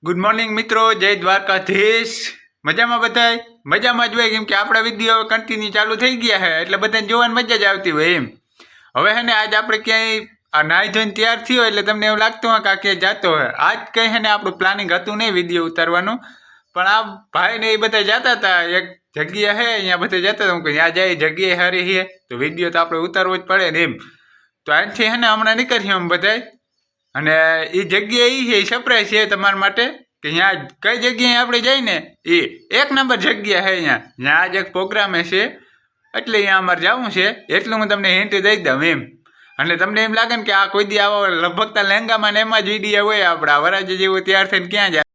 Good morning મિત્રો, જય દ્વારકાધીશ। મજામાં બધાય? મજામાં જ હોય, કેમ કે આપણા વિડીયો કન્ટિન્યુ ચાલુ થઈ ગયા છે એટલે બધાને જોવાની મજા જ આવતી હોય એમ। હવે છે ને આજ આપણે ક્યાંય આ નાહી ધોઈને તૈયાર થયો એટલે તમને એવું લાગતું હોય કે આ ક્યાંય જતો હોય। આજ કંઈ છે ને આપણું પ્લાનિંગ હતું નહીં વિડીયો ઉતારવાનું, પણ આ ભાઈ ને એ બધા જતા હતા એક જગ્યા છે અહીંયા બધા જતા હતા। હું કહું ત્યાં જાય જગ્યાએ સારી છે તો વિડીયો તો આપણે ઉતારવો જ પડે ને એમ। તો આજથી છે ને હમણાં નીકળીએ અમે બધાય, અને એ જગ્યા એ છે એ સરપ્રાઈઝ છે તમારા માટે કે ત્યાં કઈ જગ્યાએ આપણે જઈએ ને એ એક નંબર જગ્યા છે। ત્યાં આજ એક પ્રોગ્રામ છે એટલે અહીંયા અમારે જવું છે, એટલું હું તમને હિન્ટ દઈ દઉં એમ। અને તમને એમ લાગે ને કે આ કોઈ દી આવો લગભગ લહેંગામાં ને એમાં જ વિડીયો હોય આપણા વરાજ જેવું તૈયાર થઈને ક્યાં જાય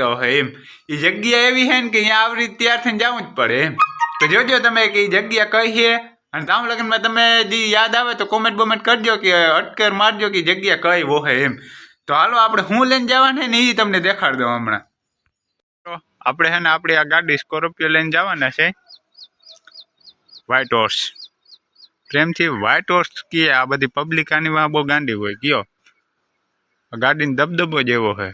તો એમ। એ જગ્યા એવી છે ને કે અહીંયા આવી રીતે તૈયાર થઈને જવું જ પડે એમ। તો જોજો તમે કે એ જગ્યા કઈ છે, અને તામ લગ્નમાં તમે જે યાદ આવે તો કોમેન્ટ બોમેન્ટ કરજો કે અટકર મારજો કે જગ્યા કઈ હોય એમ। તો હાલો આપણે હું લઈને જવાના ને એ તમને દેખાડ દઉં હમણાં। તો આપણે છે ને આપણી આ ગાડી સ્કોર્પિયો લઈને જવાના છે, વ્હાઇટ હોર્સ। પ્રેમથી વ્હાઇટ હોર્સ કીએ, આ બધી પબ્લિક આની માં બહુ ગાંડી હોય કયો, ગાડીનો દબદબો જેવો છે।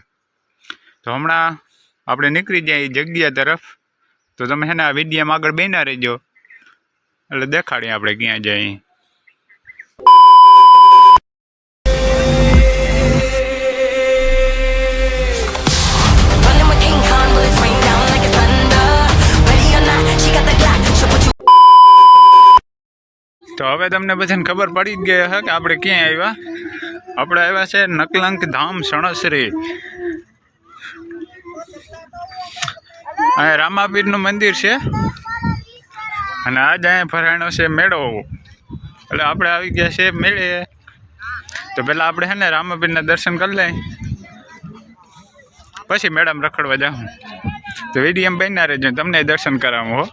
તો હમણાં આપણે નીકળી જાય એ જગ્યા તરફ, તો તમે છે ને આ વિડીયોમાં આગળ બેના રહેજો એટલે દેખાડીએ આપણે ક્યાં જઈએ। તો હવે તમને બધાને ખબર પડી જ ગઈ હશે કે આપણે ક્યાં આવ્યા। આપણે આવ્યા છે નકલંક ધામ સણસરી। અહીંયા રામાપીરનું મંદિર છે અને આજ અહીંયા ભરાણો છે મેળો, એટલે આપણે આવી ગયા છે મેળે। તો પહેલાં આપણે છે ને રામાપીરના દર્શન કરી લઈએ, પછી મેળામાં રખડવા જાઉં। તો વિડીયો બન્યા રહેજો, તમને દર્શન કરાવું હો।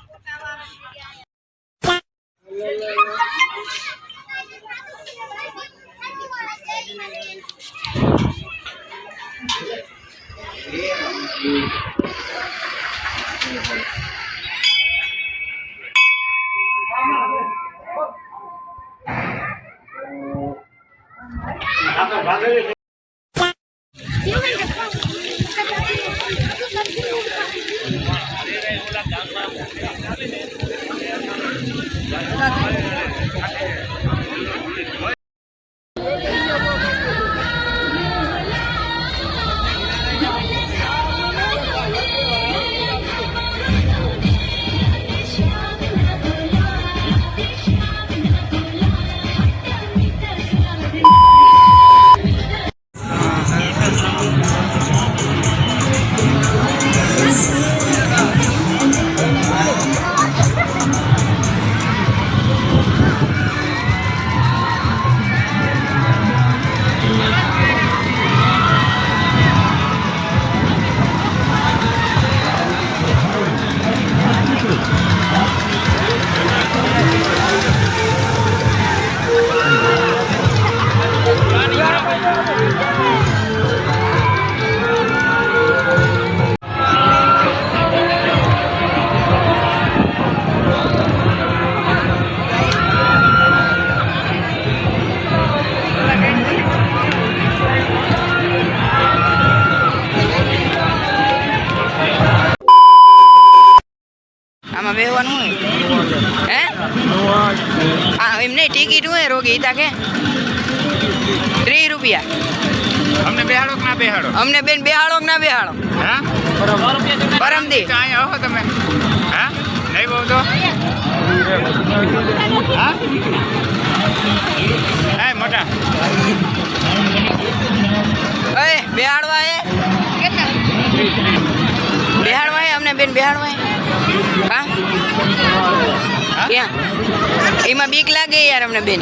આમાં બેહવાનું હોય હે? હા એમ નહીં, ટિકિટ હોય રોગી તાકે 30 રૂપિયા। અમને બેહાડો કે ના બેહાડો? અમને બેન બેહાડો કે ના બેહાડો? હા પરમદી અહીંયા આવો તમે, હા નહીં બહુ તો હા હા મોટા એ બેહાડવા એ બેહાડવા એ અમને બેન બેહાડવા એ હા ક્યાં? એમાં બીક લાગે યાર અમને બેન।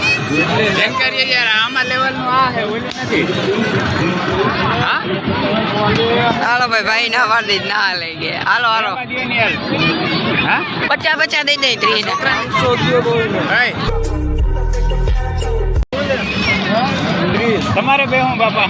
જાણકારી યાર આમાં લેવલનું આ હે ઓલી નથી। હા હાલો ભાઈ, ભાઈ ના પાડી દે, ના લઈ ગયા। હાલો હાલો, હા 50 દઈ દઈ 30 તમારે બે હું બાપા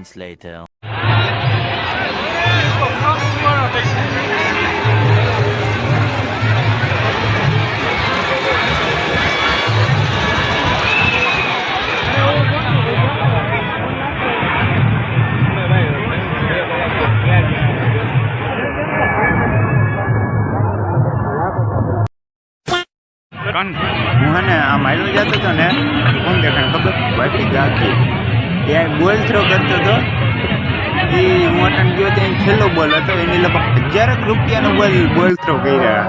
moments later. હું હે ને આમ હાલ્યો જતો હતો ને કોણ દેખાણ ખબર બાકી ગાકી ત્યાં બોલ થ્રો કરતો હતો એ હું અટન ગયો ત્યાં છેલ્લો બોલ હતો એની લગભગ 1000 રૂપિયાનો બોલ થ્રો કર્યા.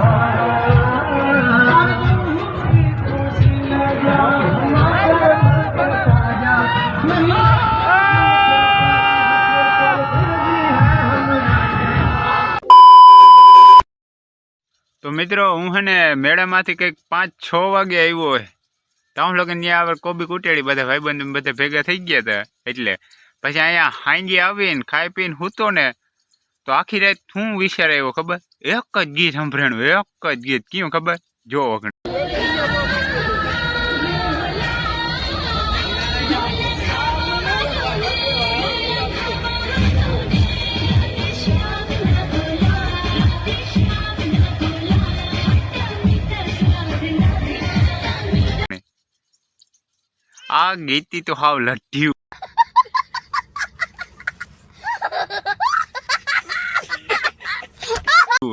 તો મિત્રો હું હે ને મેળામાંથી કંઈક 5-6 વાગે આવ્યો હોય તો હું લોકો ત્યાં આગળ કોબી કૂટેડી બધા ભાઈબંધ બધા ભેગા થઈ ગયા હતા. એટલે પછી અહીંયા હાંજે આવીને ખાઈ પીને સૂતો ને તો આખી રાત શું વિચાર આવ્યો ખબર, એક જ ગીત સંભળાણું, એક જ ગીત કયું ખબર, જો વખણ આ ગીતી તો હાવ લઢ્યું.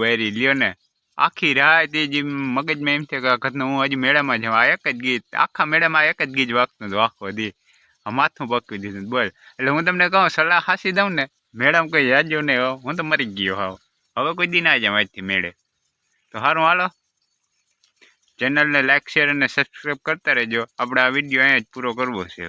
વેરી લ્યો ને આખી રાત એ જે મગજમાં એમ થાય કે હું હજી મેળામાં જાઉં, આ એક જ ગીત આખા મેળામાં એક જ ગીત વાગતું હતું આખો દી, માથું પકવી દીધું બોલ. એટલે હું તમને કહું સલાહ હાસી દઉં ને મેળામાં કોઈ યાદજો ને હું તો મરી ગયો હાવ, હવે કોઈ દી ના જાઉં આજથી મેળે. તો સારું હાલો, ચેનલને લાઈક શેર અને સબસ્ક્રાઈબ કરતા રહેજો. આપણે આ વિડીયો અહીંયા જ પૂરો કરવો છે.